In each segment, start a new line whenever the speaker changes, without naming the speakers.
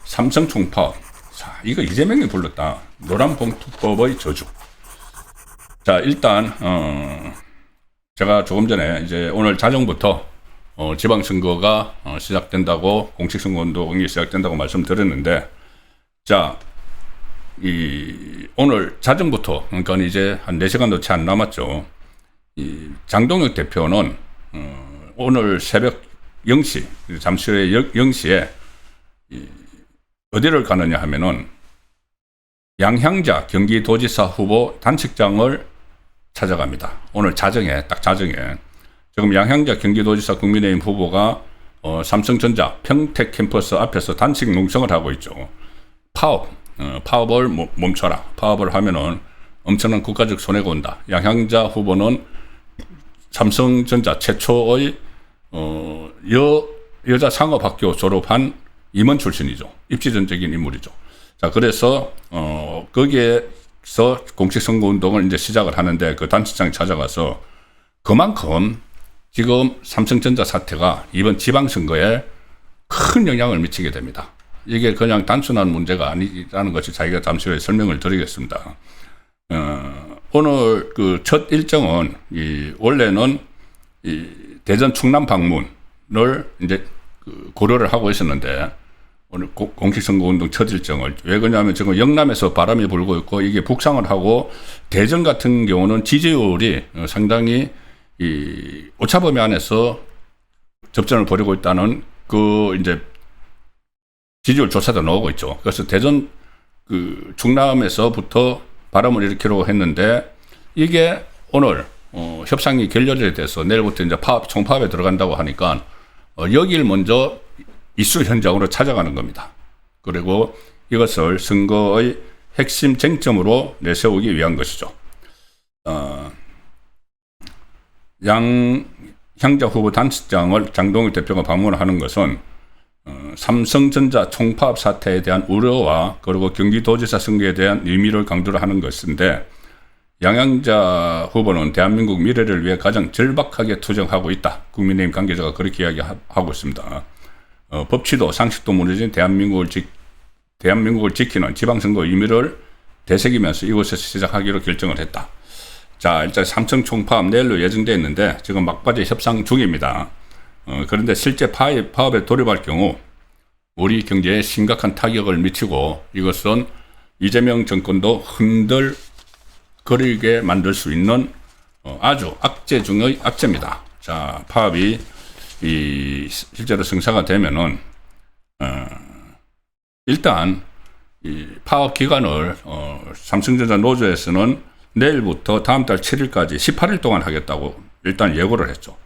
삼성 총파업. 자, 이거 이재명이 불렀다. 노란봉투법의 저주. 자, 일단 제가 조금 전에 이제 오늘 자정부터 지방선거가 시작된다고, 공식선거운동이 시작된다고 말씀드렸는데, 자, 오늘 자정부터, 그러니까 이제 한 4시간도 채 안 남았죠. 장동혁 대표는 오늘 새벽 0시, 잠시 후에 0시에 어디를 가느냐 하면은 양향자 경기도지사 후보 단식장을 찾아갑니다. 오늘 자정에, 딱 자정에. 지금 양향자 경기도지사 국민의힘 후보가 삼성전자 평택 캠퍼스 앞에서 단식 농성을 하고 있죠. 파업을 멈춰라. 파업을 하면은 엄청난 국가적 손해가 온다. 양향자 후보는 삼성전자 최초의 여자 상업학교 졸업한 임원 출신이죠. 입지전적인 인물이죠. 자, 그래서 거기에서 공식선거운동을 이제 시작을 하는데, 그 단식장에 찾아가서 그만큼 지금 삼성전자 사태가 이번 지방선거에 큰 영향을 미치게 됩니다. 이게 그냥 단순한 문제가 아니라는 것이 자기가 잠시 후에 설명을 드리겠습니다. 오늘 그 첫 일정은 원래는 대전 충남 방문을 이제 고려를 하고 있었는데, 오늘 공식선거운동 첫 일정을, 왜 그러냐면 지금 영남에서 바람이 불고 있고 이게 북상을 하고, 대전 같은 경우는 지지율이 상당히 오차범위 안에서 접전을 벌이고 있다는 이제 지지율 조사도 나오고 있죠. 그래서 대전 충남에서부터 바람을 일으키려고 했는데, 이게 오늘 협상이 결렬이 돼서 내일부터 이제 총파업에 들어간다고 하니까 여기를 먼저 이슈 현장으로 찾아가는 겁니다. 그리고 이것을 선거의 핵심 쟁점으로 내세우기 위한 것이죠. 양향자 후보 단식장을 장동혁 대표가 방문하는 것은 삼성전자 총파업 사태에 대한 우려와, 그리고 경기도지사 선거에 대한 의미를 강조를 하는 것인데, 양향자 후보는 대한민국 미래를 위해 가장 절박하게 투쟁하고 있다. 국민의힘 관계자가 그렇게 이야기하고 있습니다. 법치도 상식도 무너진 대한민국을 지키는 지방선거 의미를 되새기면서 이곳에서 시작하기로 결정을 했다. 자, 일단 삼성 총파업 내일로 예정되어 있는데 지금 막바지 협상 중입니다. 그런데 실제 파업에 돌입할 경우 우리 경제에 심각한 타격을 미치고, 이것은 이재명 정권도 흔들거리게 만들 수 있는 아주 악재 중의 악재입니다. 자, 파업이 실제로 성사가 되면은 일단 파업 기간을 삼성전자 노조에서는 내일부터 다음 달 7일까지 18일 동안 하겠다고 일단 예고를 했죠.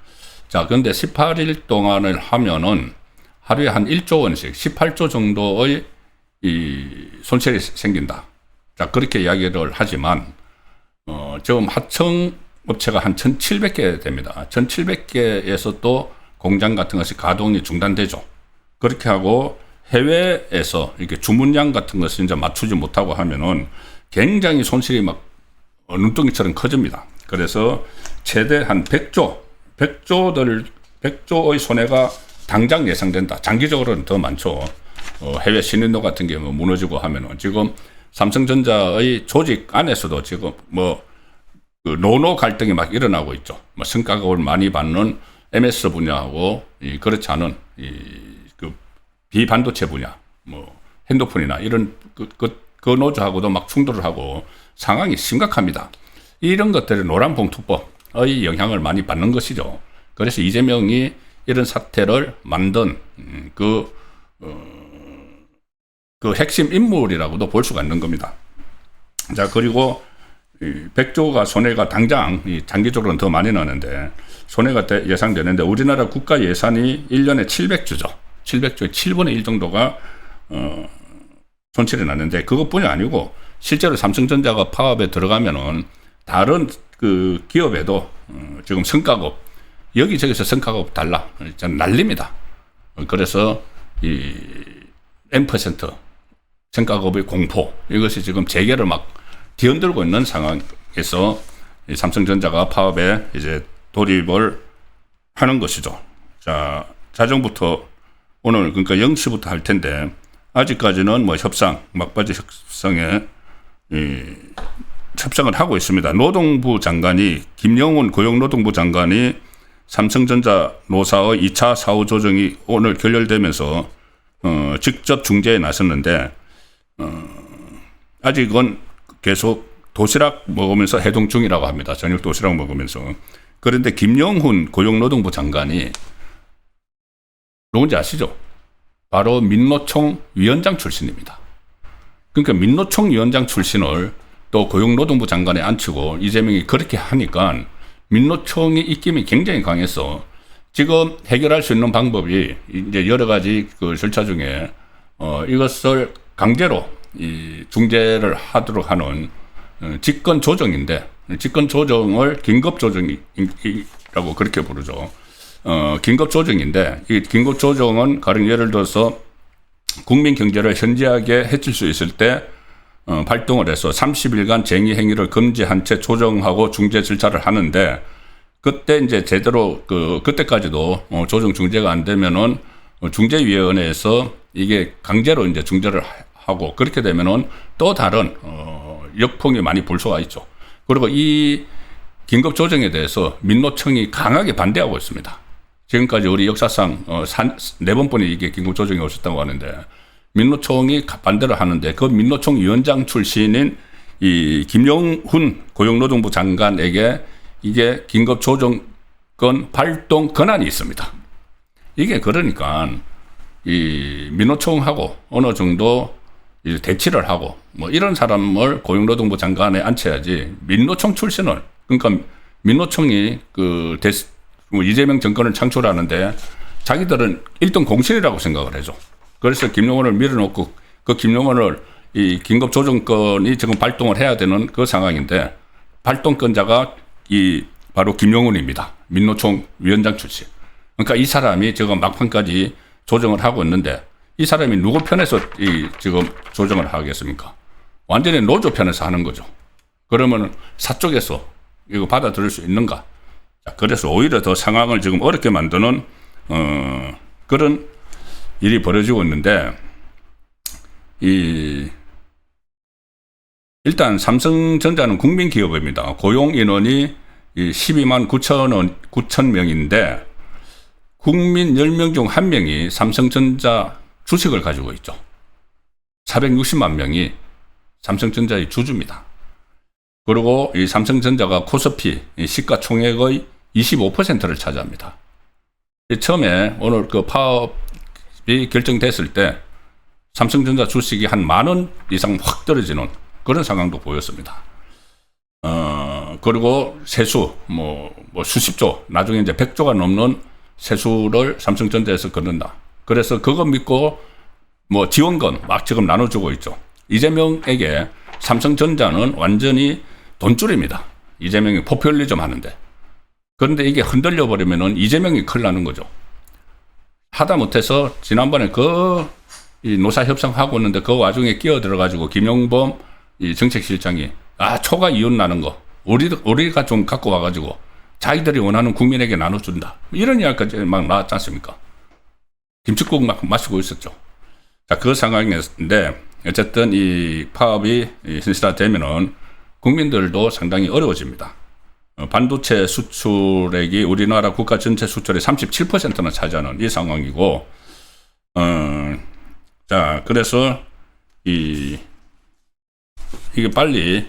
자, 그런데 18일 동안을 하면은 하루에 한 1조 원씩 18조 정도의 손실이 생긴다. 자, 그렇게 이야기를 하지만 지금 하청 업체가 한 1,700개 됩니다. 1,700개에서 또 공장 같은 것이 가동이 중단되죠. 그렇게 하고 해외에서 이렇게 주문량 같은 것을 이제 맞추지 못하고 하면은 굉장히 손실이 막 눈덩이처럼 커집니다. 그래서 최대 한 100조의 손해가 당장 예상된다. 장기적으로는 더 많죠. 해외 신인도 같은 게 무너지고 하면은, 지금 삼성전자의 조직 안에서도 지금 노노 갈등이 막 일어나고 있죠. 성과급을 많이 받는 MS 분야하고 그렇지 않은 비반도체 분야, 핸드폰이나 이런 그 노조하고도 막 충돌을 하고 상황이 심각합니다. 이런 것들이 노란봉투법의 영향을 많이 받는 것이죠. 그래서 이재명이 이런 사태를 만든 그 핵심 인물이라고도 볼 수가 있는 겁니다. 자, 그리고 100조가 손해가 당장 장기적으로는 더 많이 나는데 손해가 예상되는데, 우리나라 국가 예산이 1년에 700조죠. 700조의 7분의 1 정도가 손실이 났는데, 그것뿐이 아니고 실제로 삼성전자가 파업에 들어가면은 다른 그 기업에도 지금 성과급, 여기저기서 성과급 달라 난립니다. 그래서 이 N% 성과급의 공포, 이것이 지금 재계를 막 뒤흔들고 있는 상황에서 이 삼성전자가 파업에 이제 돌입을 하는 것이죠. 자, 자정부터 오늘 그러니까 0시부터 할 텐데 아직까지는 뭐 협상, 막바지 협상에 협상을 하고 있습니다. 노동부 장관이 김영훈 고용노동부 장관이 삼성전자 노사의 2차 사후 조정이 오늘 결렬되면서 직접 중재에 나섰는데 아직은 계속 도시락 먹으면서 해동 중이라고 합니다. 저녁 도시락 먹으면서. 그런데 김영훈 고용노동부 장관이 누군지 아시죠? 바로 민노총 위원장 출신입니다. 그러니까 민노총 위원장 출신을 또 고용노동부 장관에 앉히고 이재명이 그렇게 하니까 민노총이 입김이 굉장히 강해서 지금 해결할 수 있는 방법이 이제 여러 가지 그 절차 중에 이것을 강제로 이 중재를 하도록 하는 직권 조정인데 직권 조정을 긴급 조정이라고 그렇게 부르죠. 긴급 조정인데 이 긴급 조정은 가령 예를 들어서 국민 경제를 현저하게 해칠 수 있을 때 발동을 해서 30일간 쟁의 행위를 금지한 채 조정하고 중재 절차를 하는데 그때 이제 제대로 그때까지도 조정 중재가 안 되면은 중재위원회에서 이게 강제로 이제 중재를 하고 그렇게 되면은 또 다른 역풍이 많이 불 수가 있죠. 그리고 이 긴급 조정에 대해서 민노총이 강하게 반대하고 있습니다. 지금까지 우리 역사상 4번뿐이 이게 긴급 조정이 오셨다고 하는데 민노총이 반대를 하는데 그 민노총 위원장 출신인 이 김영훈 고용노동부 장관에게 이게 긴급 조정권 발동 권한이 있습니다. 이게 그러니까 이 민노총하고 어느 정도 대치를 하고 뭐 이런 사람을 고용노동부 장관에 앉혀야지 민노총 출신을 그러니까 민노총이 이재명 정권을 창출하는데 자기들은 1등 공신이라고 생각을 해줘. 그래서 김용원을 밀어놓고 그 김용원을 이 긴급 조정권이 지금 발동을 해야 되는 그 상황인데 발동권자가 바로 김용훈입니다. 민노총 위원장 출신. 그러니까 이 사람이 지금 막판까지 조정을 하고 있는데 이 사람이 누구 편에서 지금 조정을 하겠습니까? 완전히 노조 편에서 하는 거죠. 그러면 사쪽에서 이거 받아들일 수 있는가? 자, 그래서 오히려 더 상황을 지금 어렵게 만드는 그런 일이 벌어지고 있는데 일단 삼성전자는 국민기업입니다. 고용 인원이 12만 9천 명인데 국민 10명 중 1명이 삼성전자 주식을 가지고 있죠. 460만 명이 삼성전자의 주주입니다. 그리고 이 삼성전자가 코스피 시가총액의 25%를 차지합니다. 처음에 오늘 그 파업이 결정됐을 때 삼성전자 주식이 한 10,000원 이상 확 떨어지는 그런 상황도 보였습니다. 그리고 세수, 수십조, 나중에 이제 100조가 넘는 세수를 삼성전자에서 걷는다. 그래서 그거 믿고 지원금 막 지금 나눠주고 있죠. 이재명에게 삼성전자는 완전히 돈줄입니다. 이재명이 포퓰리즘 하는데. 그런데 이게 흔들려 버리면은 이재명이 큰일 나는 거죠. 하다못해서 지난번에 이 노사협상하고 있는데 그 와중에 끼어 들어가지고 김용범 이 정책실장이 초과 이윤 나는 거 우리가 좀 갖고 와가지고 자기들이 원하는 국민에게 나눠준다. 이런 이야기까지 막 나왔지 않습니까? 김치국 막 마시고 있었죠. 자, 그 상황이었는데 어쨌든 이 파업이 현실화되면은 국민들도 상당히 어려워집니다. 반도체 수출액이 우리나라 국가 전체 수출의 37%나 차지하는 이 상황이고, 자, 그래서 이게 빨리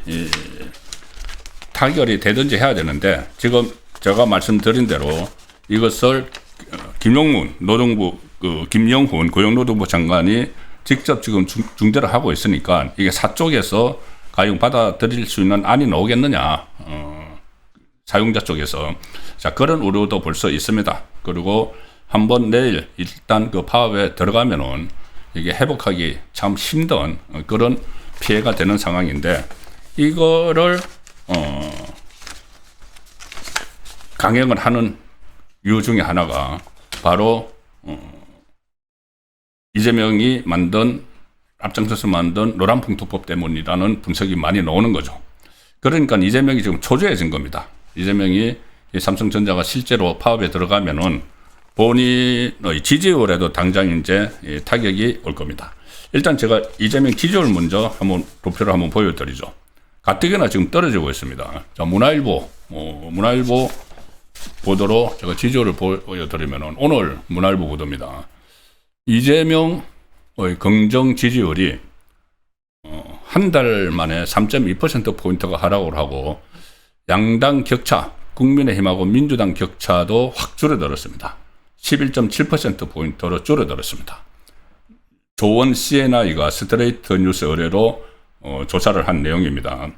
타결이 되든지 해야 되는데 지금 제가 말씀드린 대로 이것을 김용훈 노동부 김영훈 고용노동부 장관이 직접 지금 중재를 하고 있으니까 이게 사쪽에서 과연 받아들일 수 있는 안이 나오겠느냐, 사용자 쪽에서. 자, 그런 우려도 벌써 있습니다. 그리고 한번 내일 일단 그 파업에 들어가면은 이게 회복하기 참 힘든 그런 피해가 되는 상황인데 이거를 강행을 하는 이유 중에 하나가 바로 이재명이 앞장서서 만든 노란풍토법 때문이라는 분석이 많이 나오는 거죠. 그러니까 이재명이 지금 초조해진 겁니다. 이재명이 이 삼성전자가 실제로 파업에 들어가면은 본인의 지지율에도 당장 이제 타격이 올 겁니다. 일단 제가 이재명 지지율 먼저 한번 도표를 한번 보여드리죠. 가뜩이나 지금 떨어지고 있습니다. 자, 문화일보 보도로 제가 지지율을 보여드리면은 오늘 문화일보 보도입니다. 이재명의 긍정 지지율이 한 달 만에 3.2%포인트가 하락을 하고 양당 격차, 국민의힘하고 민주당 격차도 확 줄어들었습니다. 11.7%포인트로 줄어들었습니다. 조원 CNI가 스트레이트 뉴스 의뢰로 조사를 한 내용입니다.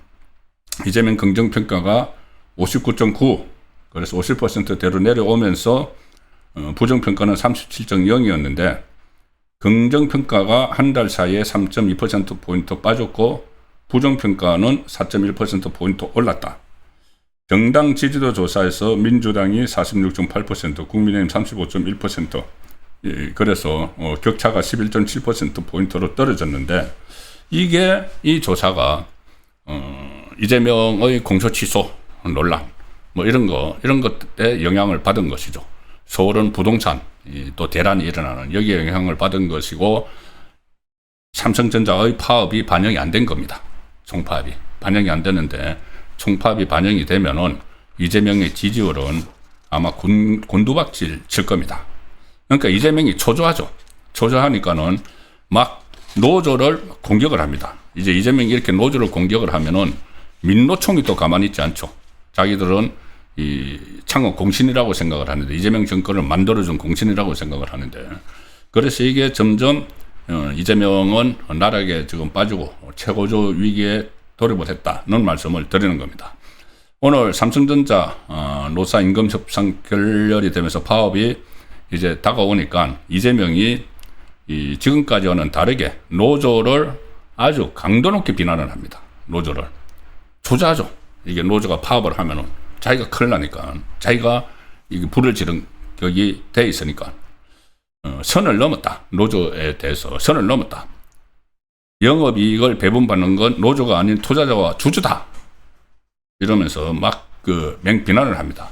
이재명 긍정평가가 59.9, 그래서 50%대로 내려오면서 부정평가는 37.0이었는데 긍정평가가 한 달 사이에 3.2%포인트 빠졌고 부정평가는 4.1%포인트 올랐다. 정당 지지도 조사에서 민주당이 46.8%, 국민의힘 35.1%, 그래서 격차가 11.7%포인트로 떨어졌는데 이게 이 조사가 이재명의 공소 취소 논란 뭐 이런 것에 영향을 받은 것이죠. 서울은 부동산 또 대란이 일어나는 여기에 영향을 받은 것이고 삼성전자의 파업이 반영이 안 된 겁니다. 총파업이 반영이 안 되는데 총파업이 반영이 되면은 이재명의 지지율은 아마 곤두박질 칠 겁니다. 그러니까 이재명이 초조하죠. 초조하니까는 막 노조를 공격을 합니다. 이제 이재명이 이렇게 노조를 공격을 하면은 민노총이 또 가만히 있지 않죠. 자기들은 이 창업 공신이라고 생각을 하는데 이재명 정권을 만들어준 공신이라고 생각을 하는데 그래서 이게 점점 이재명은 나락에 지금 빠지고 최고조 위기에 돌입을 했다는 말씀을 드리는 겁니다. 오늘 삼성전자 노사 임금 협상 결렬이 되면서 파업이 이제 다가오니까 이재명이 이 지금까지와는 다르게 노조를 아주 강도 높게 비난을 합니다. 노조를 초조하죠. 이게 노조가 파업을 하면은 자기가 큰일 나니까 자기가 이게 불을 지른 격이 돼 있으니까 선을 넘었다. 노조에 대해서 선을 넘었다. 영업이익을 배분받는 건 노조가 아닌 투자자와 주주다. 이러면서 막 맹비난을 합니다.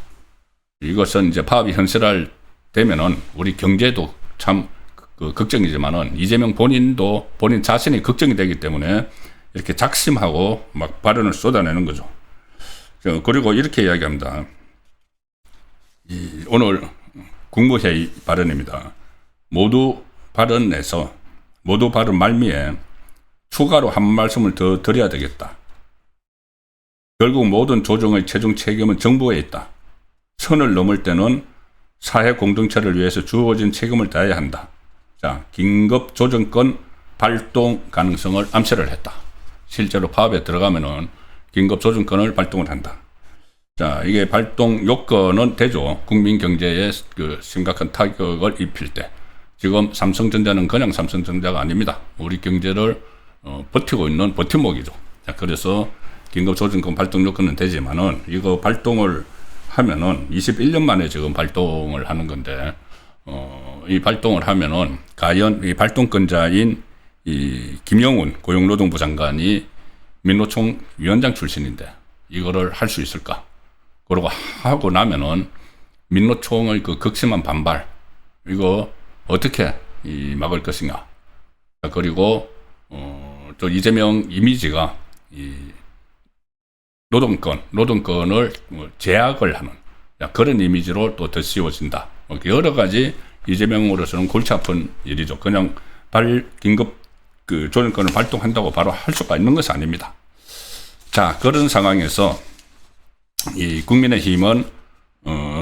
이것은 이제 파업이 현실화 되면은 우리 경제도 참 걱정이지만은 이재명 본인도 본인 자신이 걱정이 되기 때문에 이렇게 작심하고 막 발언을 쏟아내는 거죠. 그리고 이렇게 이야기합니다. 오늘 국무회의 발언입니다. 모두 발언 말미에 추가로 한 말씀을 더 드려야 되겠다. 결국 모든 조정의 최종 책임은 정부에 있다. 선을 넘을 때는 사회 공동체를 위해서 주어진 책임을 다해야 한다. 자, 긴급 조정권 발동 가능성을 암시를 했다. 실제로 파업에 들어가면은 긴급 조정권을 발동을 한다. 자, 이게 발동 요건은 되죠. 국민 경제에 심각한 타격을 입힐 때. 지금 삼성전자는 그냥 삼성전자가 아닙니다. 우리 경제를 버티고 있는 버팀목이죠. 자, 그래서 긴급 조정권 발동 요건은 되지만은 이거 발동을 하면은 21년 만에 지금 발동을 하는 건데 이 발동을 하면은 과연 이 발동권자인 이 김영훈 고용노동부 장관이 민노총 위원장 출신인데 이거를 할 수 있을까? 그러고 하고 나면은 민노총의 그 극심한 반발 이거 어떻게 막을 것인가? 그리고 또 이재명 이미지가 이 노동권을 제약을 하는 그런 이미지로 또 덧씌워진다. 여러 가지 이재명으로서는 골치 아픈 일이죠. 그냥 긴급 조정권을 발동한다고 바로 할 수가 있는 것이 아닙니다. 자, 그런 상황에서 이 국민의힘은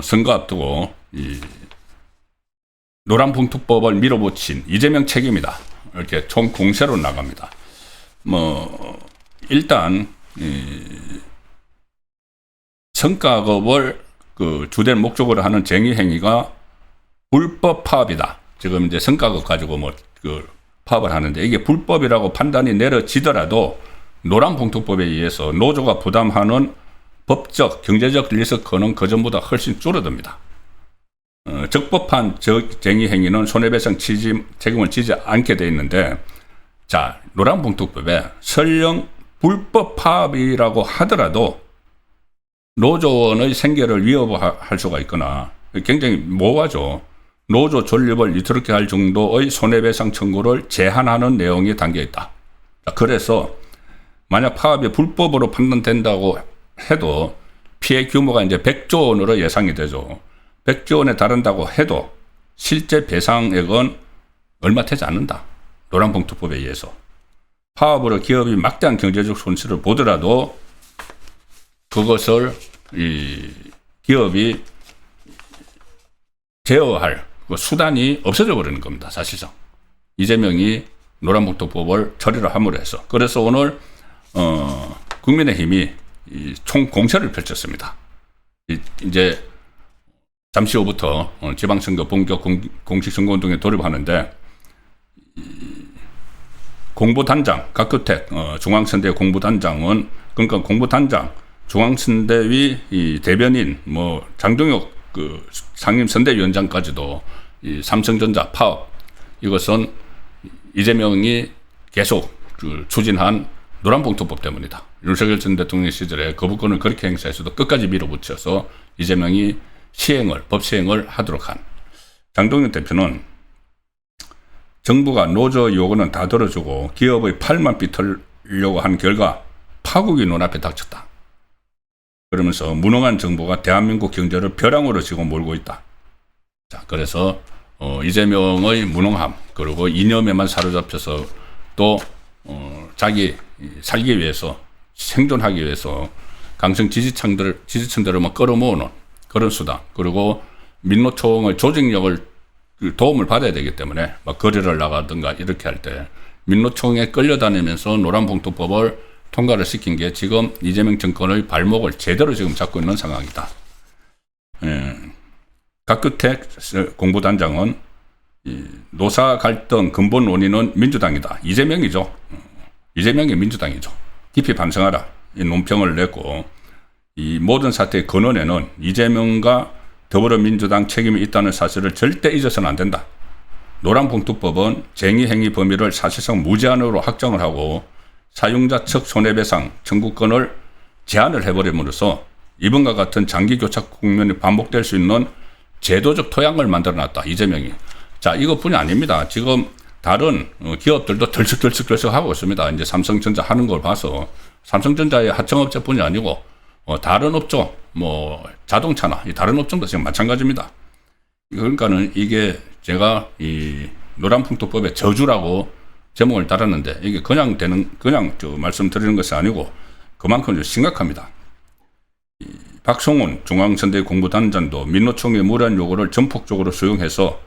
선거 앞두고 이 노란봉투법을 밀어붙인 이재명 책임이다. 이렇게 총 공세로 나갑니다. 일단 성과급을 주된 목적으로 하는 쟁의 행위가 불법 파업이다. 지금 이제 성과급 가지고 파업을 하는데 이게 불법이라고 판단이 내려지더라도 노란봉투법에 의해서 노조가 부담하는 법적, 경제적 리스크는 그전보다 훨씬 줄어듭니다. 적법한 쟁의 행위는 손해배상 책임을 지지 않게 돼 있는데, 자, 노란봉투법에 설령 불법 파업이라고 하더라도 노조원의 생계를 위협할 수가 있거나 굉장히 모호하죠. 노조 존립을 위태롭게 할 정도의 손해배상 청구를 제한하는 내용이 담겨 있다. 그래서 만약 파업이 불법으로 판단된다고 해도 피해 규모가 이제 100조 원으로 예상이 되죠. 100조 원에 달한다고 해도 실제 배상액은 얼마 되지 않는다. 노란봉투법에 의해서. 파업으로 기업이 막대한 경제적 손실을 보더라도 그것을 이 기업이 제어할 그 수단이 없어져 버리는 겁니다. 사실상. 이재명이 노란봉투법을 처리를 함으로 해서. 그래서 오늘 국민의힘이 총공세를 펼쳤습니다. 이제 잠시 후부터 지방선거 본격 공식 선거운동에 돌입하는데 공보단장 박규택 중앙선대 공보단장은 그러니까 공보단장 중앙선대위 이 대변인 뭐 장동혁 그 상임선대위원장까지도 이 삼성전자 파업 이것은 이재명이 계속 추진한 노란봉투법 때문이다. 윤석열 전 대통령 시절에 거부권을 그렇게 행사해서도 끝까지 밀어붙여서 이재명이 법 시행을 하도록 한. 장동혁 대표는 정부가 노조 요구는 다 들어주고 기업의 팔만 비틀려고 한 결과 파국이 눈앞에 닥쳤다. 그러면서 무능한 정부가 대한민국 경제를 벼랑으로 지금 몰고 있다. 자, 그래서 이재명의 무능함 그리고 이념에만 사로잡혀서 또 자기 살기 위해서 생존하기 위해서 강성 지지층들을 끌어모으는 그런 수단 그리고 민노총의 조직력을 도움을 받아야 되기 때문에 막 거리를 나가든가 이렇게 할 때 민노총에 끌려다니면서 노란봉투법을 통과를 시킨 게 지금 이재명 정권의 발목을 제대로 지금 잡고 있는 상황이다. 박규택 공보단장은 노사 갈등 근본 원인은 민주당이다. 이재명이죠. 이재명이 민주당이죠. 깊이 반성하라. 이 논평을 냈고 이 모든 사태의 근원에는 이재명과 더불어민주당 책임이 있다는 사실을 절대 잊어서는 안 된다. 노란봉투법은 쟁의행위 범위를 사실상 무제한으로 확정을 하고 사용자 측 손해배상 청구권을 제한을 해버림으로써 이번과 같은 장기교착 국면이 반복될 수 있는 제도적 토양을 만들어놨다. 이재명이. 자, 이것뿐이 아닙니다. 지금 다른 기업들도 덜썩덜썩 하고 있습니다. 이제 삼성전자 하는 걸 봐서 삼성전자의 하청업체뿐이 아니고 다른 업종, 뭐 자동차나 이 다른 업종도 지금 마찬가지입니다. 그러니까는 이게 제가 이 노란봉투법의 저주라고 제목을 달았는데 이게 그냥 말씀드리는 것이 아니고 그만큼 심각합니다. 박성훈 중앙선대 공보단장도 민노총의 무리한 요구를 전폭적으로 수용해서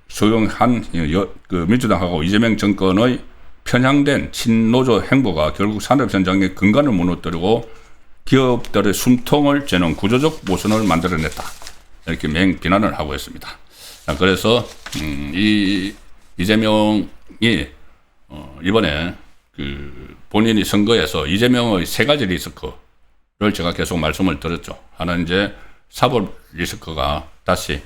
수용한 그 민주당하고 이재명 정권의 편향된 친노조 행보가 결국 산업 현장의 근간을 무너뜨리고 기업들의 숨통을 죄는 구조적 모순을 만들어냈다. 이렇게 맹비난을 하고 있습니다. 자, 그래서 이재명이 이번에 그 본인이 선거에서 이재명의 세 가지 리스크를 제가 계속 말씀을 드렸죠. 하나는 이제 사법 리스크가 다시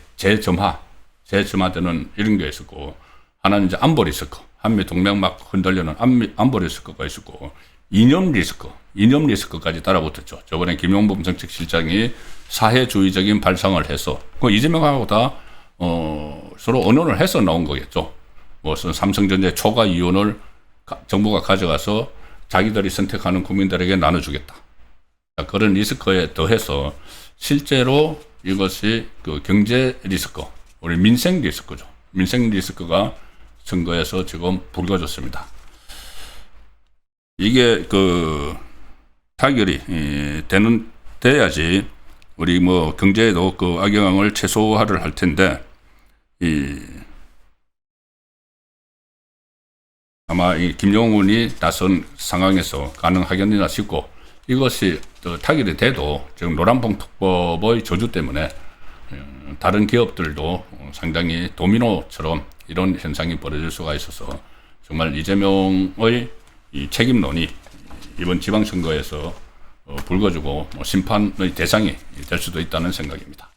재점화되는 이런 게 있었고, 하나는 이제 안보 리스크, 한미 동맹 막 흔들려는 안보 리스크가 있었고, 이념 리스크까지 따라붙었죠. 저번에 김용범 정책실장이 사회주의적인 발상을 해서 그 이재명하고 다 서로 언론을 해서 나온 거겠죠. 무슨 삼성전자 초과 이윤을 정부가 가져가서 자기들이 선택하는 국민들에게 나눠주겠다. 그런 리스크에 더해서 실제로 이것이 그 경제 리스크, 우리 민생 리스크죠. 민생 리스크가 선거에서 지금 불거졌습니다. 이게 그 타결이 돼야지 우리 뭐 경제에도 그 악영향을 최소화를 할 텐데 아마 이 김용훈이 나선 상황에서 가능하겠느냐 싶고, 이것이 타결이 돼도 지금 노란봉투법의 저주 때문에 다른 기업들도 상당히 도미노처럼 이런 현상이 벌어질 수가 있어서 정말 이재명의 이 책임론이 이번 지방선거에서 불거지고 심판의 대상이 될 수도 있다는 생각입니다.